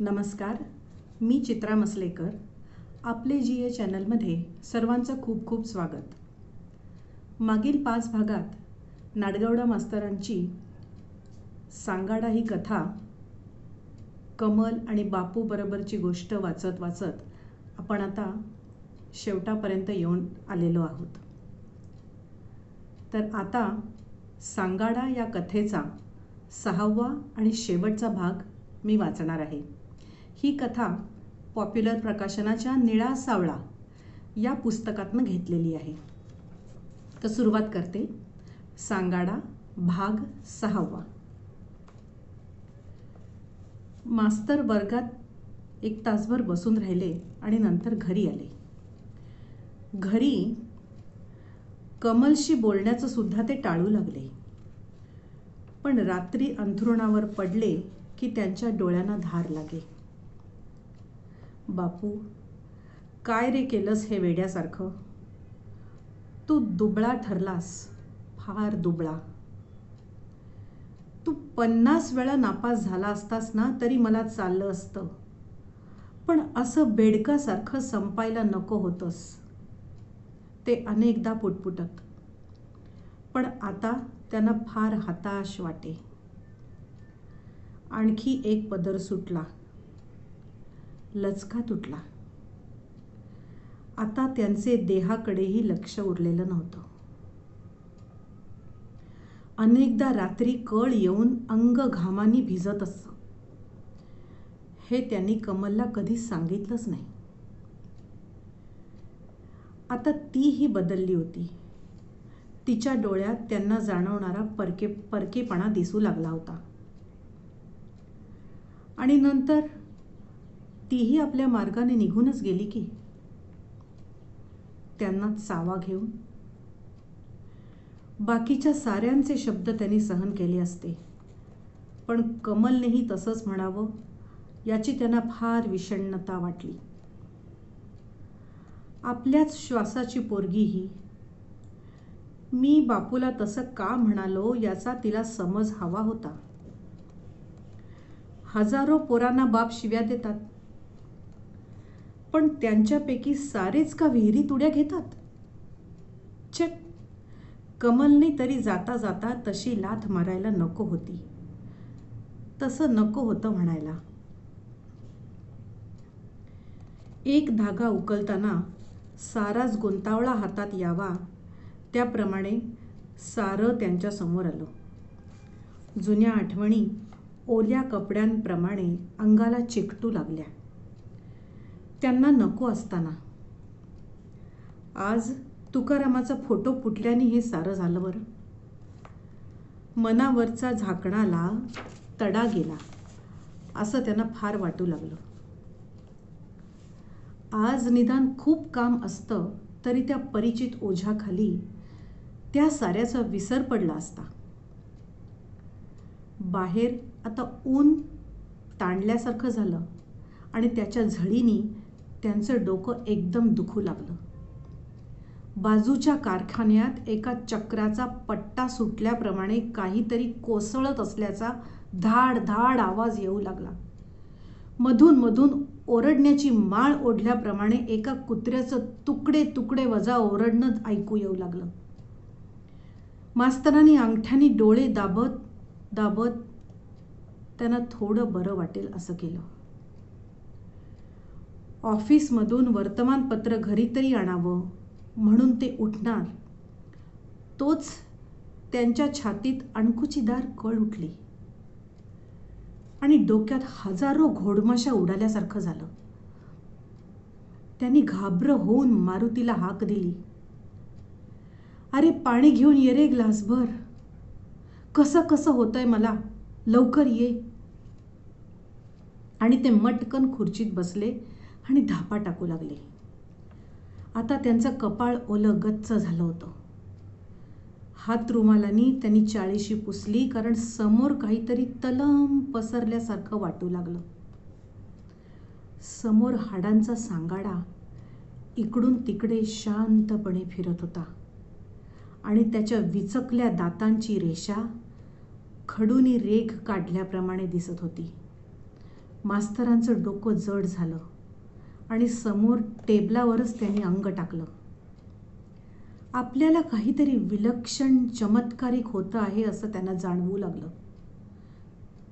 नमस्कार, मी चित्रा मसलेकर. आपले जी ए चॅनलमध्ये सर्वांचं खूप खूप स्वागत. मागील 5 भागात नाडगौडा मास्तरांची सांगाडा ही कथा, कमल आणि बापू बरोबरची गोष्ट वाचत वाचत आपण आता शेवटापर्यंत येऊन आलेलो आहोत. तर आता सांगाडा या कथेचा 6वा आणि शेवटचा भाग मी वाचणार आहे. ही कथा पॉप्युलर प्रकाशनाच्या निळा सावळा या पुस्तकातनं घेतलेली आहे. तर सुरुवात करते. सांगाडा भाग 6वा. मास्तर वर्गात 1 तासभर बसून राहिले आणि नंतर घरी आले. घरी कमलशी बोलण्याचं सुद्धा ते टाळू लागले. पण रात्री अंथरुणावर पडले की त्यांच्या डोळ्यांना धार लागे. बापू, काय रे केलंस हे वेड्यासारखं? तू दुबळा ठरलास, फार दुबळा. तू 50 वेळा नापास झाला असतास ना तरी मला चाललं असतं, पण असं बेडकासारखं संपायला नको होतंस. ते अनेकदा पुटपुटत, पण आता त्यांना फार हताश वाटे. आणखी एक पदर सुटला, लचका तुटला. आता त्यांचे देहाकडेही लक्ष उरलेलं नव्हतं. अनेकदा रात्री कळ येऊन अंग घामानी भिजत असतं. हे त्यांनी कमलला कधीच सांगितलंच नाही. आता तीही बदलली होती. तिच्या डोळ्यात त्यांना जाणवणारा परकेपणा दिसू लागला होता. आणि नंतर तीही आपल्या मार्गाने निघूनच गेली की. त्यांना चावा घेऊन. बाकीच्या साऱ्यांचे शब्द त्यांनी सहन केले असते, पण कमलनेही तसंच म्हणावं याची त्यांना फार विषण्णता वाटली. आपल्याच श्वासाची पोरगी ही. मी बापूला तसं का म्हणालो याचा तिला समज हवा होता. हजारो पोरांना बाप शिव्या देतात, पण त्यांच्यापैकी सारेच का विहिरीत उड्या घेतात? चट, कमलने तरी जाता जाता तशी लाथ मारायला नको होती. तसं नको होतं म्हणायला. एक धागा उकलताना साराच गुंतावळा हातात यावा त्याप्रमाणे सारं त्यांच्या समोर आलं. जुन्या आठवणी ओल्या कपड्यांप्रमाणे अंगाला चिकटू लागल्या. त्यांना नको असताना. आज तुकारामाचा फोटो फुटल्याने हे सारं झालं बरं. मनावरचा झाकणाला तडा गेला असं त्यांना फार वाटू लागलं. आज निदान खूप काम असतं तरी त्या परिचित ओझ्याखाली त्या साऱ्याचा विसर पडला असता. बाहेर आता ऊन ताणल्यासारखं झालं आणि त्याच्या झळीनी त्यांचं डोकं एकदम दुखू लागलं. बाजूच्या कारखान्यात एका चक्राचा पट्टा सुटल्याप्रमाणे काहीतरी कोसळत असल्याचा धाड धाड आवाज येऊ लागला. मधून मधून ओरडण्याची माळ ओढल्याप्रमाणे एका कुत्र्याचं तुकडे तुकडे वजा ओरडणं ऐकू येऊ लागलं. मास्तरांनी अंगठ्यानी डोळे दाबत दाबत त्यांना थोडं बरं वाटेल असं केलं. ऑफिसमधून वर्तमानपत्र घरी तरी आणावं म्हणून ते उठणार, तोच त्यांच्या छातीत अणकुचीदार कळ उठली आणि डोक्यात हजारो घोडमाशा उडाल्यासारखं झालं. त्यांनी घाबरं होऊन मारुतीला हाक दिली. अरे, पाणी घेऊन ये रे ग्लासभर. कसं कसं होतंय मला, लवकर ये. आणि ते मटकन खुर्चीत बसले आणि धापा टाकू लागले. आता त्यांचं कपाळ ओलं गच्च झालं होतं. हात रुमालानी त्यांनी चाळीशी पुसली, कारण समोर काहीतरी तलम पसरल्यासारखं वाटू लागलं. समोर हाडांचा सांगाडा इकडून तिकडे शांतपणे फिरत होता आणि त्याच्या विचकल्या दातांची रेषा खडूनी रेघ काढल्याप्रमाणे दिसत होती. मास्तरांचं डोकं जड झालं आणि समोर टेबलावरच त्यांनी अंग टाकलं. आपल्याला काहीतरी विलक्षण चमत्कारिक होतं आहे असं त्यांना जाणवू लागलं.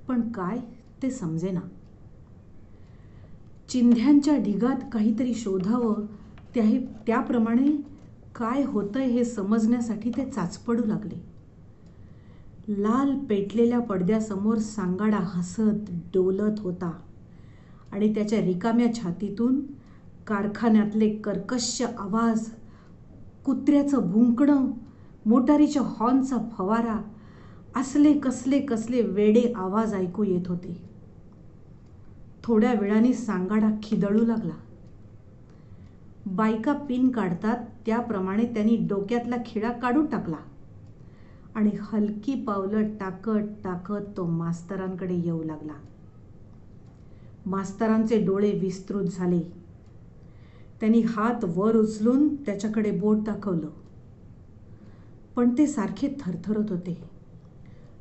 पण काय ते समजेना. चिंध्यांच्या ढिगात काहीतरी शोधावं, त्याप्रमाणे काय होतंय हे समजण्यासाठी ते चाचपडू लागले. लाल पेटलेल्या पडद्यासमोर सांगाडा हसत डोलत होता आणि त्याच्या रिकाम्या छातीतून कारखान्यातले कर्कश आवाज, कुत्र्याचं भुंकणं, मोटारीच्या हॉर्नचा फवारा असले कसले कसले वेडे आवाज ऐकू येत होते. थोड्या वेळाने सांगाडा खिदळू लागला. बायका पिन काढतात त्याप्रमाणे त्यांनी डोक्यातला खिळा काढून टाकला आणि हलकी पावलं टाकत टाकत तो मास्तरांकडे येऊ लागला. मास्तरांचे डोळे विस्तृत झाले. त्यांनी हात वर उचलून त्याच्याकडे बोट दाखवलं, पण ते सारखे थरथरत होते.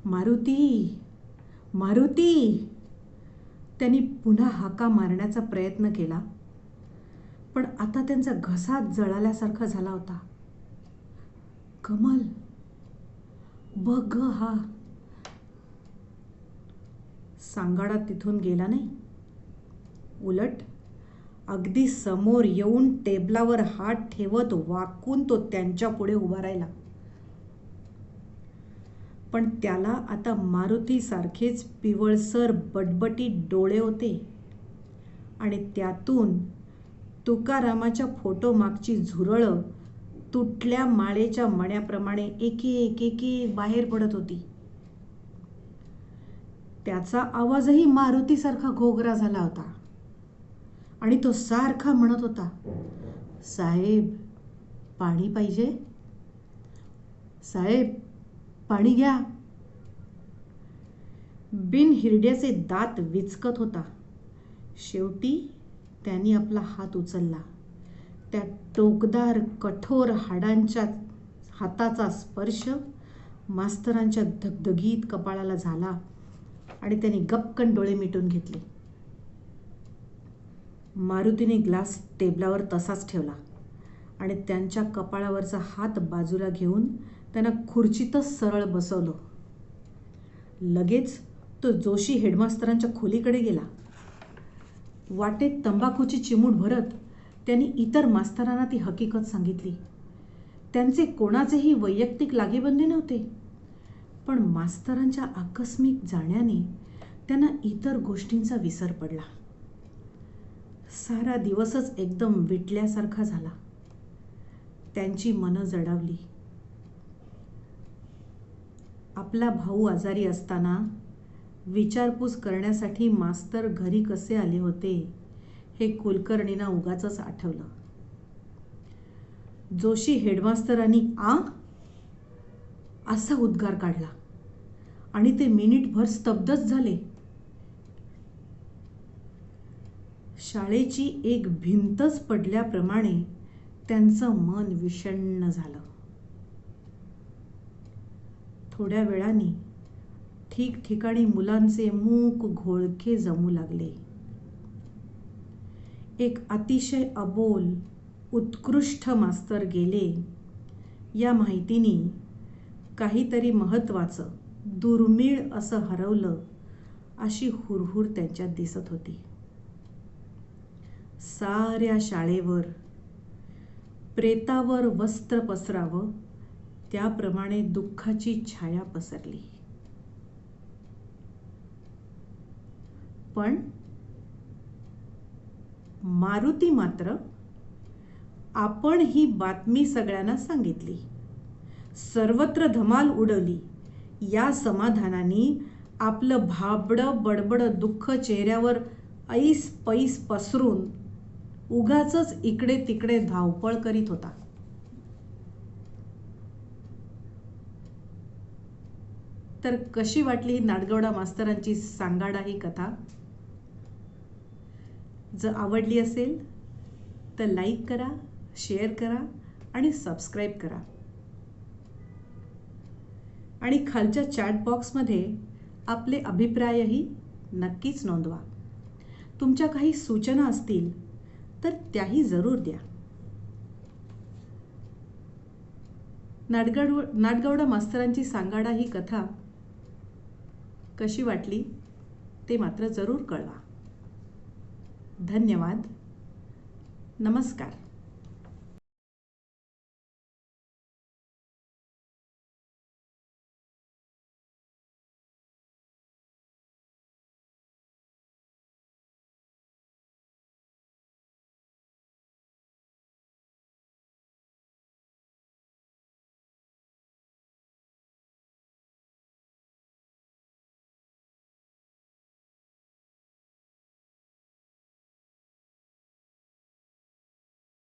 मारुती, मारुती! त्यांनी पुन्हा हाका मारण्याचा प्रयत्न केला, पण आता त्यांचा घसाच जळाल्यासारखा झाला होता. कमल, बघ हा. सांगाडा तिथून गेला नाही. उलट अगदी समोर येऊन टेबलावर हात ठेवत वाकून तो त्यांच्या पुढे उभा राहिला. पण त्याला आता मारुतीसारखेच पिवळसर बटबटी डोळे होते आणि त्यातून तुकारामाच्या फोटोमागची झुरळं तुटल्या माळेच्या मण्याप्रमाणे एकेक एकेक बाहेर पडत होती. त्याचा आवाजही मारुतीसारखा घोगरा झाला होता आणि तो सारखा म्हणत होता, साहेब, पाणी पाहिजे? साहेब, पाणी घ्या. बिनहिरड्याचे दात विचकत होता. शेवटी त्यांनी आपला हात उचलला. त्या टोकदार कठोर हाडांच्या हाताचा स्पर्श मास्तरांच्या धगधगीत कपाळाला झाला आणि त्यांनी गपकन डोळे मिटून घेतले. मारुतीने ग्लास टेबलावर तसाच ठेवला आणि त्यांच्या कपाळावरचा हात बाजूला घेऊन त्यांना खुर्चीतच सरळ बसवलं. लगेच तो जोशी हेडमास्तरांच्या खोलीकडे गेला. वाटेत तंबाखूची चिमूट भरत त्यांनी इतर मास्तरांना ती हकीकत सांगितली. त्यांचे कोणाचेही वैयक्तिक लागेबंधे नव्हते, पण मास्तरांच्या आकस्मिक जाण्याने त्यांना इतर गोष्टींचा विसर पडला. सारा दिवसच एकदम विटल्यासारखा झाला. त्यांची मनं जडावली. आपला भाऊ आजारी असताना विचारपूस करण्यासाठी मास्तर घरी कसे आले होते हे कुलकर्णींना उगाचच आठवलं. जोशी हेडमास्तरांनी असा उद्गार काढला आणि ते मिनिटभर स्तब्धच झाले. शाळेची एक भिंतच पडल्याप्रमाणे त्यांचं मन विषण्ण झालं. थोड्या वेळाने ठिकठिकाणी मुलांचे मूक घोळके जमू लागले. एक अतिशय अबोल, उत्कृष्ट मास्तर गेले या माहितीने काहीतरी महत्त्वाचं, दुर्मिळ असं हरवलं अशी हुरहुर त्यांच्यात दिसत होती. साऱ्या शाळेवर प्रेतावर वस्त्र पसरावं त्याप्रमाणे दुःखाची छाया पसरली. पण मारुती मात्र आपण ही बातमी सगळ्यांना सांगितली. सर्वत्र धमाल उडवली. या समाधानाने आपलं भाबडं बडबडं दुःख चेहऱ्यावर ऐस पैस पसरून उगाचच इकडे तिकडे धावपळ करीत होता. तर कशी वाटली नाडगवडा मास्तरांची सांगाडा ही कथा? जर आवडली असेल तर लाईक करा, शेअर करा आणि सबस्क्राईब करा. आणि खालच्या चॅट बॉक्समध्ये आपले अभिप्रायही नक्कीच नोंदवा. तुमच्या काही सूचना असतील तर त्याही जरूर द्या. नाडगौडा मास्तरांची सांगाडा ही कथा कशी वाटली ते मात्र जरूर कळवा. धन्यवाद. नमस्कार.